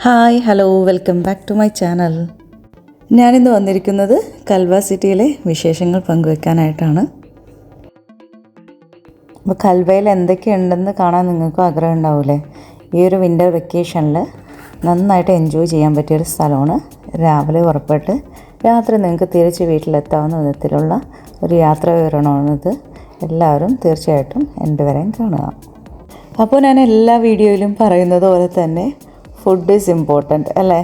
Hi hello welcome back to my channel. ഞാനിന്ന് വന്നിരിക്കുന്നത് കൽവ സിറ്റിയിലെ വിശേഷങ്ങൾ പങ്കുവെക്കാനായിട്ടാണ്. അപ്പോൾ കൽവയിൽ എന്തൊക്കെയുണ്ടെന്ന് കാണാൻ നിങ്ങൾക്കും ആഗ്രഹം ഉണ്ടാവില്ലേ? ഈ ഒരു വിൻ്റർ വെക്കേഷനിൽ നന്നായിട്ട് എൻജോയ് ചെയ്യാൻ പറ്റിയൊരു സ്ഥലമാണ്. രാവിലെ പുറപ്പെട്ട് രാത്രി നിങ്ങൾക്ക് തിരിച്ച് വീട്ടിലെത്താവുന്ന വിധത്തിലുള്ള ഒരു യാത്ര വിവരണമാണിത്. എല്ലാവരും തീർച്ചയായിട്ടും എൻ്റെ വരെയും കാണുക. അപ്പോൾ ഞാൻ എല്ലാ വീഡിയോയിലും പറയുന്നത് പോലെ തന്നെ ഫുഡ് ഈസ് ഇമ്പോർട്ടൻറ്റ് അല്ലേ?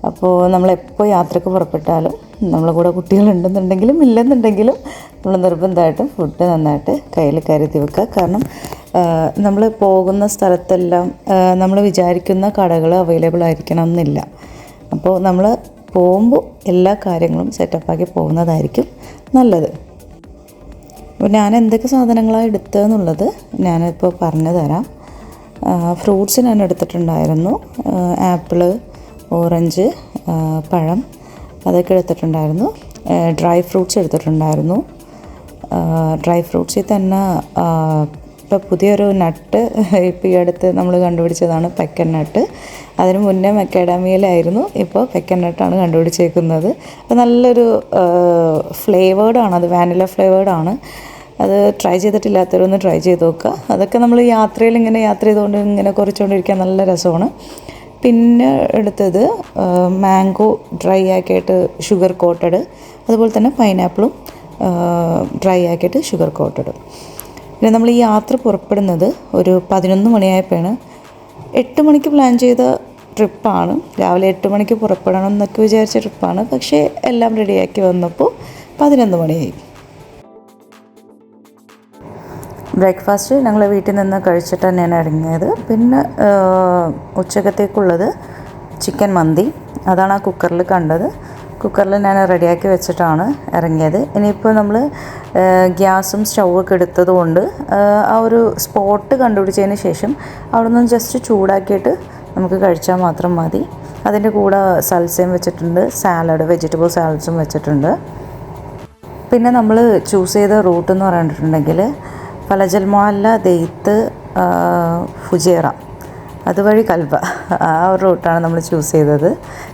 അപ്പോൾ നമ്മളെപ്പോൾ യാത്രയ്ക്ക് പുറപ്പെട്ടാലും നമ്മളെ കൂടെ കുട്ടികളുണ്ടെന്നുണ്ടെങ്കിലും ഇല്ലെന്നുണ്ടെങ്കിലും നമ്മൾ നിർബന്ധമായിട്ടും ഫുഡ് നന്നായിട്ട് കയ്യിൽ കരുതി വെക്കുക. കാരണം നമ്മൾ പോകുന്ന സ്ഥലത്തെല്ലാം നമ്മൾ വിചാരിക്കുന്ന കടകൾ അവൈലബിൾ ആയിരിക്കണം എന്നില്ല. അപ്പോൾ നമ്മൾ പോകുമ്പോൾ എല്ലാ കാര്യങ്ങളും സെറ്റപ്പാക്കി പോകുന്നതായിരിക്കും നല്ലത്. അപ്പോൾ ഞാൻ എന്തൊക്കെ സാധനങ്ങളാണ് എടുത്തതെന്നുള്ളത് ഞാനിപ്പോൾ പറഞ്ഞു തരാം. ഫ്രൂട്ട്സ് ഞാൻ എടുത്തിട്ടുണ്ടായിരുന്നു. ആപ്പിള്, ഓറഞ്ച്, പഴം അതൊക്കെ എടുത്തിട്ടുണ്ടായിരുന്നു. ഡ്രൈ ഫ്രൂട്ട്സ് എടുത്തിട്ടുണ്ടായിരുന്നു. ഡ്രൈ ഫ്രൂട്ട്സിൽ തന്നെ ഇപ്പോൾ പുതിയൊരു നട്ട് ഇപ്പോൾ ഈ അടുത്ത് നമ്മൾ കണ്ടുപിടിച്ചതാണ് പെക്കൻ നട്ട്. അതിന് മുന്നേ മെക്കാഡാമിയയിലായിരുന്നു, ഇപ്പോൾ പെക്കൻ നട്ടാണ് കണ്ടുപിടിച്ചേക്കുന്നത്. അപ്പോൾ നല്ലൊരു ഫ്ലേവേർഡാണ്, അത് വാനില ഫ്ലേവേർഡാണ്. അത് ട്രൈ ചെയ്തിട്ടില്ലാത്തവരൊന്ന് ട്രൈ ചെയ്ത് നോക്കുക. അതൊക്കെ നമ്മൾ യാത്രയിൽ ഇങ്ങനെ യാത്ര ചെയ്തുകൊണ്ട് ഇങ്ങനെ കുറച്ചുകൊണ്ടിരിക്കാൻ നല്ല രസമാണ്. പിന്നെ എടുത്തത് മാംഗോ ഡ്രൈ ആക്കിയിട്ട് ഷുഗർ കോട്ടഡ്, അതുപോലെ തന്നെ പൈനാപ്പിളും ഡ്രൈ ആക്കിയിട്ട് ഷുഗർ കോട്ടഡ്. പിന്നെ നമ്മൾ ഈ യാത്ര പുറപ്പെടുന്നത് ഒരു 11 മണിയായപ്പോഴാണ്. 8 മണിക്ക് പ്ലാൻ ചെയ്ത ട്രിപ്പാണ്. രാവിലെ 8 മണിക്ക് പുറപ്പെടണം എന്നൊക്കെ വിചാരിച്ച ട്രിപ്പാണ്. പക്ഷേ എല്ലാം റെഡിയാക്കി വന്നപ്പോൾ 11 മണിയായി. ബ്രേക്ക്ഫാസ്റ്റ് ഞങ്ങൾ വീട്ടിൽ നിന്ന് കഴിച്ചിട്ട് തന്നെയാണ് ഇറങ്ങിയത്. പിന്നെ ഉച്ചക്കത്തേക്കുള്ളത് ചിക്കൻ മന്തി, അതാണ് ആ കുക്കറിൽ കണ്ടത്. കുക്കറിൽ ഞാൻ റെഡിയാക്കി വെച്ചിട്ടാണ് ഇറങ്ങിയത്. ഇനിയിപ്പോൾ നമ്മൾ ഗ്യാസും സ്റ്റൗവൊക്കെ എടുത്തത് കൊണ്ട് ആ ഒരു സ്പോട്ട് കണ്ടുപിടിച്ചതിന് ശേഷം അവിടെ നിന്ന് ജസ്റ്റ് ചൂടാക്കിയിട്ട് നമുക്ക് കഴിച്ചാൽ മാത്രം മതി. അതിൻ്റെ കൂടെ സൽസയും വെച്ചിട്ടുണ്ട്, സാലഡ്, വെജിറ്റബിൾ സാലഡ്സും വെച്ചിട്ടുണ്ട്. പിന്നെ നമ്മൾ ചൂസ് ചെയ്ത റൂട്ട് എന്ന് പറഞ്ഞിട്ടുണ്ടെങ്കിൽ ഫലജൽ മുഅല്ല, ദെയ്ത്ത്, ഫുജേറ, അതുവഴി കൽവ, ആ ഒരു റൂട്ടാണ് നമ്മൾ ചൂസ് ചെയ്തത്.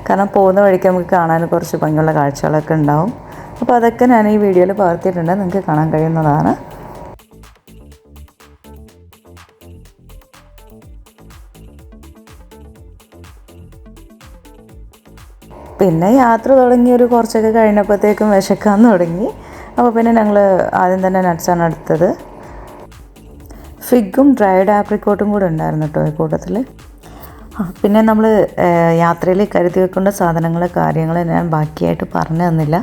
കാരണം പോകുന്ന വഴിക്ക് നമുക്ക് കാണാൻ കുറച്ച് ഭംഗിയുള്ള കാഴ്ചകളൊക്കെ ഉണ്ടാവും. അപ്പോൾ അതൊക്കെ ഞാൻ ഈ വീഡിയോയിൽ പകർത്തിയിട്ടുണ്ട്, നിങ്ങൾക്ക് കാണാൻ കഴിയുന്നതാണ്. പിന്നെ യാത്ര തുടങ്ങി ഒരു കുറച്ചൊക്കെ കഴിഞ്ഞപ്പോഴത്തേക്കും വിശക്കാൻ തുടങ്ങി. അപ്പോൾ പിന്നെ ഞങ്ങൾ ആദ്യം തന്നെ നട്ട്സാണ് എടുത്തത്. ഫിഗും ഡ്രൈഡ് ആപ്രിക്കോട്ടും കൂടെ ഉണ്ടായിരുന്നു കേട്ടോ ഈ കൂട്ടത്തിൽ. പിന്നെ നമ്മൾ യാത്രയിൽ കരുതി വെക്കേണ്ട സാധനങ്ങൾ, കാര്യങ്ങൾ ഞാൻ ബാക്കിയായിട്ട് പറഞ്ഞു തന്നില്ല.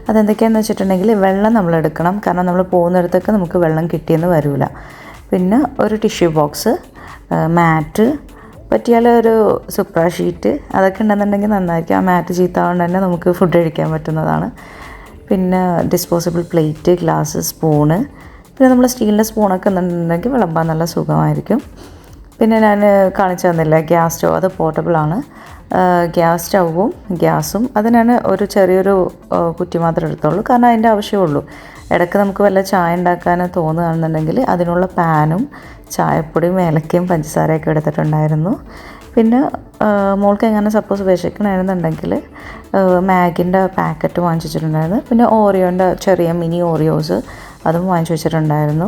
അതെന്തൊക്കെയാണെന്ന് വെച്ചിട്ടുണ്ടെങ്കിൽ വെള്ളം നമ്മൾ എടുക്കണം, കാരണം നമ്മൾ പോകുന്നിടത്തൊക്കെ നമുക്ക് വെള്ളം കിട്ടിയെന്ന് വരില്ല. പിന്നെ ഒരു ടിഷ്യൂ ബോക്സ്, മാറ്റ്, പറ്റിയാൽ ഒരു സുപ്ര ഷീറ്റ്, അതൊക്കെ ഉണ്ടെന്നുണ്ടെങ്കിൽ നന്നായിരിക്കും. ആ മാറ്റ് ചീത്താവുകൊണ്ട് തന്നെ നമുക്ക് ഫുഡ് കഴിക്കാൻ പറ്റുന്നതാണ്. പിന്നെ ഡിസ്പോസിബിൾ പ്ലേറ്റ്, ഗ്ലാസ്, സ്പൂണ്. പിന്നെ നമ്മൾ സ്റ്റീലിൻ്റെ സ്പൂണൊക്കെ ഉണ്ടെന്നുണ്ടെങ്കിൽ വിളമ്പാൻ നല്ല സുഖമായിരിക്കും. പിന്നെ ഞാൻ കാണിച്ചു തന്നില്ല ഗ്യാസ് സ്റ്റൗ, അത് പോർട്ടബിളാണ്. ഗ്യാസ് സ്റ്റൗവും ഗ്യാസും അത് ഞാൻ ഒരു ചെറിയൊരു കുറ്റി മാത്രമേ എടുത്തുള്ളൂ, കാരണം അതിൻ്റെ ആവശ്യമുള്ളൂ. ഇടയ്ക്ക് നമുക്ക് വല്ല ചായ ഉണ്ടാക്കാൻ തോന്നുകയാണെന്നുണ്ടെങ്കിൽ അതിനുള്ള പാനും ചായപ്പൊടിയും ഏലക്കയും പഞ്ചസാരയൊക്കെ എടുത്തിട്ടുണ്ടായിരുന്നു. പിന്നെ മോൾക്ക് എങ്ങനെ സപ്പോസ് വിശക്കണമെന്നുണ്ടെങ്കിൽ മാഗിൻ്റെ പാക്കറ്റ് വാങ്ങിച്ചു വെച്ചിട്ടുണ്ടായിരുന്നു. പിന്നെ ഓറിയോൻ്റെ ചെറിയ മിനി ഓറിയോസ് അതും വാങ്ങിച്ചു വെച്ചിട്ടുണ്ടായിരുന്നു.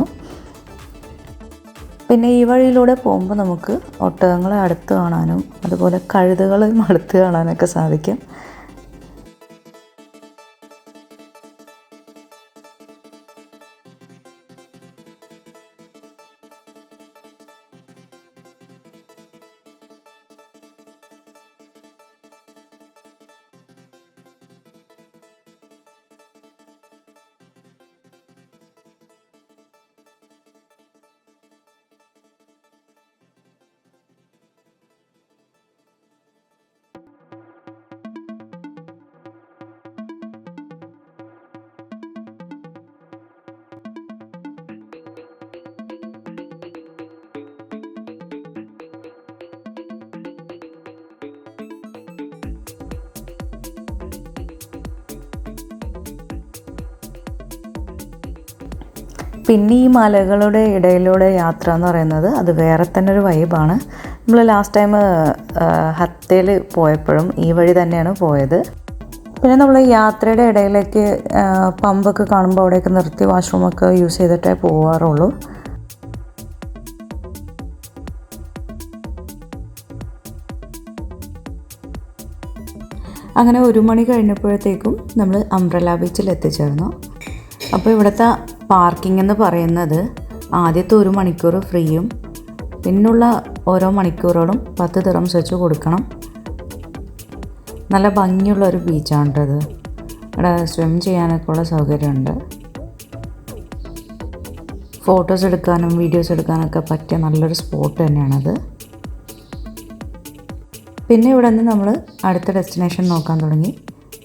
പിന്നെ ഈ വഴിയിലൂടെ പോകുമ്പോൾ നമുക്ക് ഒട്ടകങ്ങളെ അടുത്ത് കാണാനും അതുപോലെ കഴുതകളെയും അടുത്ത് കാണാനൊക്കെ സാധിക്കും. പിന്നെ ഈ മലകളുടെ ഇടയിലൂടെ യാത്ര എന്ന് പറയുന്നത് അത് വേറെ തന്നെ ഒരു വൈബാണ്. നമ്മൾ ലാസ്റ്റ് ടൈം ഹത്തയിൽ പോയപ്പോഴും ഈ വഴി തന്നെയാണ് പോയത്. പിന്നെ നമ്മൾ യാത്രയുടെ ഇടയിലേക്ക് പമ്പൊക്കെ കാണുമ്പോൾ അവിടെയൊക്കെ നിർത്തി വാഷ്റൂമൊക്കെ യൂസ് ചെയ്തിട്ടേ പോകാറുള്ളൂ. അങ്ങനെ 1 മണി കഴിഞ്ഞപ്പോഴത്തേക്കും നമ്മൾ അംബ്രല്ല ബീച്ചിൽ എത്തിച്ചേർന്നു. അപ്പോൾ ഇവിടുത്തെ പാർക്കിംഗ് എന്ന് പറയുന്നത് ആദ്യത്തെ 1 മണിക്കൂർ ഫ്രീയും പിന്നുള്ള ഓരോ മണിക്കൂറുകളും 10 ദിർഹംസ് വെച്ച് കൊടുക്കണം. നല്ല ഭംഗിയുള്ളൊരു ബീച്ചാണിത്. ഇവിടെ സ്വിം ചെയ്യാനൊക്കെ ഉള്ള സൗകര്യമുണ്ട്. ഫോട്ടോസ് എടുക്കാനും വീഡിയോസ് എടുക്കാനൊക്കെ പറ്റിയ നല്ലൊരു സ്പോട്ട് തന്നെയാണത്. പിന്നെ ഇവിടെ നിന്ന് നമ്മൾ അടുത്ത ഡെസ്റ്റിനേഷൻ നോക്കാൻ തുടങ്ങി.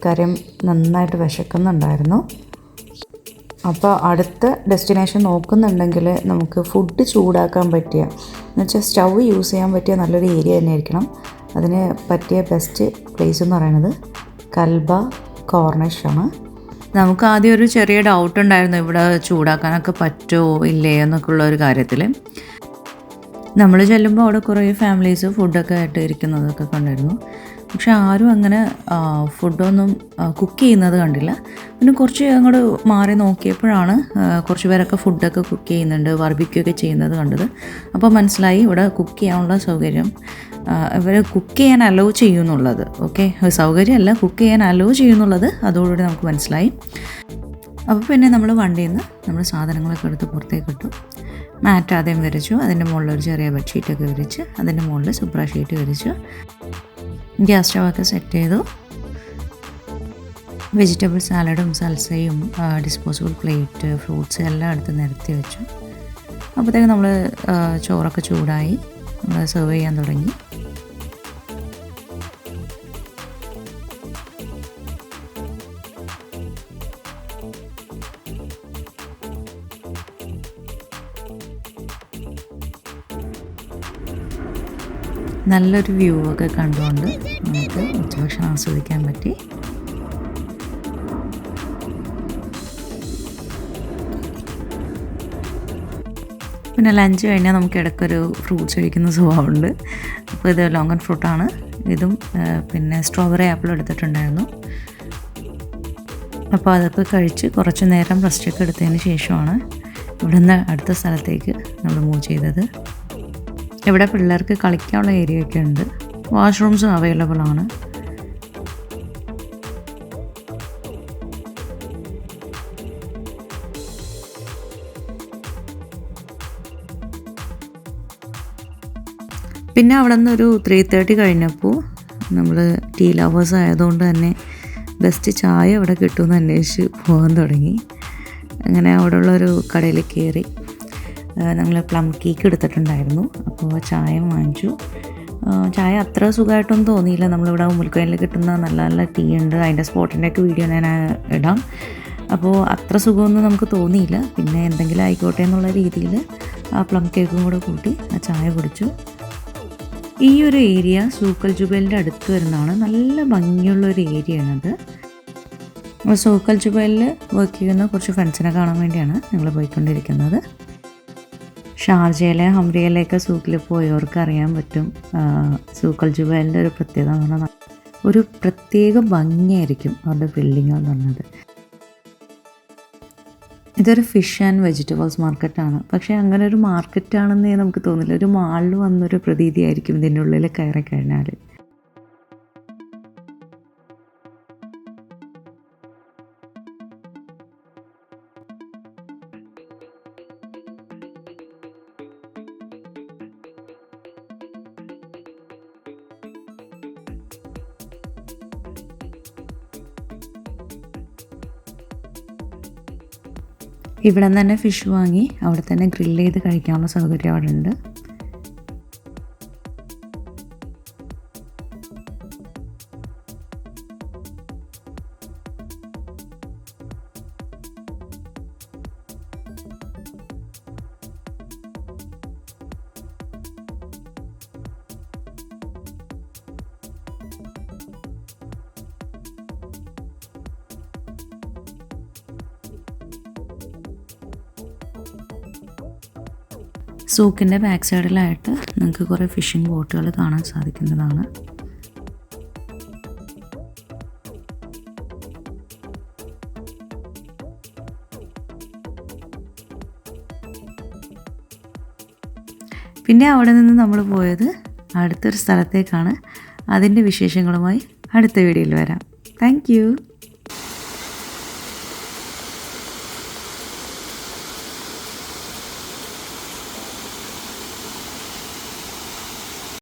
കാര്യം നന്നായിട്ട് വിശക്കുന്നുണ്ടായിരുന്നു. അപ്പോൾ അടുത്ത ഡെസ്റ്റിനേഷൻ നോക്കുന്നുണ്ടെങ്കിൽ നമുക്ക് ഫുഡ് ചൂടാക്കാൻ പറ്റിയ എന്നുവെച്ചാൽ സ്റ്റൗ യൂസ് ചെയ്യാൻ പറ്റിയ നല്ലൊരു ഏരിയ തന്നെ ആയിരിക്കണം. അതിന് പറ്റിയ ബെസ്റ്റ് പ്ലേസ് എന്ന് പറയുന്നത് കൽബ കോർണിഷാണ്. നമുക്ക് ആദ്യം ഒരു ചെറിയ ഡൗട്ട് ഉണ്ടായിരുന്നു ഇവിടെ ചൂടാക്കാനൊക്കെ പറ്റുമോ ഇല്ലേ എന്നൊക്കെ ഉള്ള ഒരു കാര്യത്തിൽ. നമ്മൾ ചെല്ലുമ്പോൾ അവിടെ കുറേ ഫാമിലീസ് ഫുഡൊക്കെ ആയിട്ട് ഇരിക്കുന്നതൊക്കെ കണ്ടിരുന്നു. പക്ഷെ ആരും അങ്ങനെ ഫുഡൊന്നും കുക്ക് ചെയ്യുന്നത് കണ്ടില്ല. പിന്നെ കുറച്ച് അങ്ങോട്ട് മാറി നോക്കിയപ്പോഴാണ് കുറച്ച് പേരൊക്കെ ഫുഡൊക്കെ കുക്ക് ചെയ്യുന്നുണ്ട്, ബാർബിക്യൂ ഒക്കെ ചെയ്യുന്നത് കണ്ടത്. അപ്പോൾ മനസ്സിലായി ഇവിടെ കുക്ക് ചെയ്യാനുള്ള സൗകര്യം ഇവർ കുക്ക് ചെയ്യാൻ അലോ ചെയ്യുന്നുള്ളത്. ഓക്കെ, സൗകര്യമല്ല, കുക്ക് ചെയ്യാൻ അലോ ചെയ്യുന്നുള്ളത് അതോടുകൂടി നമുക്ക് മനസ്സിലായി. അപ്പോൾ പിന്നെ നമ്മൾ വണ്ടിയിൽ നിന്ന് നമ്മൾ സാധനങ്ങളൊക്കെ എടുത്ത് പുറത്തേക്ക് ഇട്ടു. മാറ്റ് ആദ്യം വിരിച്ചു, അതിൻ്റെ മുകളിലൊരു ചെറിയ ബെഡ്ഷീറ്റൊക്കെ വിരിച്ച് അതിൻ്റെ മുകളിൽ സുബ്ര ഷീറ്റ് വിരിച്ചു. ഗ്യാസ് സ്റ്റവൊക്കെ സെറ്റ് ചെയ്തു. വെജിറ്റബിൾ സാലഡും സൽസയും ഡിസ്പോസിബിൾ പ്ലേറ്റ് ഫ്രൂട്ട്സ് എല്ലാം എടുത്ത് നിരത്തി വെച്ചു. അപ്പോഴത്തേക്ക് നമ്മൾ ചോറൊക്കെ ചൂടായി, നമ്മൾ സെർവ് ചെയ്യാൻ തുടങ്ങി. നല്ലൊരു വ്യൂ ഒക്കെ കണ്ടുകൊണ്ട് നമുക്ക് ഉച്ചഭക്ഷണം ആസ്വദിക്കാൻ പറ്റി. പിന്നെ ലഞ്ച് കഴിഞ്ഞാൽ നമുക്ക് ഇടയ്ക്കൊരു ഫ്രൂട്ട്സ് കഴിക്കുന്ന സ്വഭാവമുണ്ട്. അപ്പോൾ ഇത് ലോങ്ങൺ ഫ്രൂട്ടാണ്. ഇതും പിന്നെ സ്ട്രോബെറി ആപ്പിൾ എടുത്തിട്ടുണ്ടായിരുന്നു. അപ്പോൾ അതൊക്കെ കഴിച്ച് കുറച്ച് നേരം റെസ്റ്റൊക്കെ എടുത്തതിന് ശേഷമാണ് ഇവിടുന്ന് അടുത്ത സ്ഥലത്തേക്ക് നമ്മൾ മൂവ് ചെയ്തത്. ഇവിടെ പിള്ളേർക്ക് കളിക്കാനുള്ള ഏരിയ ഒക്കെ ഉണ്ട്. വാഷ്റൂംസും അവൈലബിൾ ആണ്. പിന്നെ അവിടെ നിന്നൊരു 3:30 കഴിഞ്ഞപ്പോൾ നമ്മൾ ടീ ലവേഴ്സ് ആയതുകൊണ്ട് തന്നെ ബെസ്റ്റ് ചായ അവിടെ കിട്ടുമെന്ന് അന്വേഷിച്ച് പോകാൻ തുടങ്ങി. അങ്ങനെ അവിടെയുള്ളൊരു കടയിൽ കയറി ഞങ്ങൾ പ്ലം കേക്ക് എടുത്തിട്ടുണ്ടായിരുന്നു. അപ്പോൾ ചായ വാങ്ങിച്ചു. ചായ അത്ര സുഖമായിട്ടൊന്നും തോന്നിയില്ല. നമ്മളിവിടെ മുൽക്കോയിൽ കിട്ടുന്ന നല്ല നല്ല ടീ ഉണ്ട്, അതിൻ്റെ സ്പോട്ടിൻ്റെയൊക്കെ വീഡിയോ ഞാൻ ഇടാം. അപ്പോൾ അത്ര സുഖമൊന്നും നമുക്ക് തോന്നിയില്ല. പിന്നെ എന്തെങ്കിലും ആയിക്കോട്ടെ എന്നുള്ള രീതിയിൽ ആ പ്ലം കേക്കും കൂടെ കൂട്ടി ആ ചായ കുടിച്ചു. ഈ ഒരു ഏരിയ സൂക്കൽ ജുബൈലിൻ്റെ അടുത്ത് വരുന്നതാണ്. നല്ല ഭംഗിയുള്ളൊരു ഏരിയയാണത്. സൂക്കൽ ജുബൈലിൽ വർക്ക് ചെയ്യുന്ന കുറച്ച് ഫ്രണ്ട്സിനെ കാണാൻ വേണ്ടിയാണ് ഞങ്ങൾ പോയിക്കൊണ്ടിരിക്കുന്നത്. ഷാർജയിലെ ഹംറിയയിലേക്ക് സൂക്കിൽ പോയവർക്ക് അറിയാൻ പറ്റും സൂക്കൽ ജുബൈലിൻ്റെ ഒരു പ്രത്യേകത എന്ന് പറഞ്ഞാൽ ഒരു പ്രത്യേക ഭംഗിയായിരിക്കും അവരുടെ ബിൽഡിംഗ് എന്ന് പറഞ്ഞത്. ഇതൊരു ഫിഷ് ആൻഡ് വെജിറ്റബിൾസ് മാർക്കറ്റാണ്. പക്ഷേ അങ്ങനെ ഒരു മാർക്കറ്റാണെന്നേ നമുക്ക് തോന്നില്ല. ഒരു മാളിൽ വന്നൊരു പ്രതീതിയായിരിക്കും ഇതിൻ്റെ ഉള്ളിൽ കയറി കഴിഞ്ഞാൽ. ഇവിടെ നിന്ന് തന്നെ ഫിഷ് വാങ്ങി അവിടെ തന്നെ ഗ്രില്ല് ചെയ്ത് കഴിക്കാനുള്ള സൗകര്യം അവിടെ ഉണ്ട്. സൂക്കിൻ്റെ ബാക്ക് സൈഡിലായിട്ട് നിങ്ങൾക്ക് കുറേ ഫിഷിംഗ് ബോട്ടുകൾ കാണാൻ സാധിക്കുന്നതാണ്. പിന്നെ അവിടെ നിന്ന് നമ്മൾ പോയത് അടുത്തൊരു സ്ഥലത്തേക്കാണ്. അതിൻ്റെ വിശേഷങ്ങളുമായി അടുത്ത വീഡിയോയിൽ വരാം. Thank you.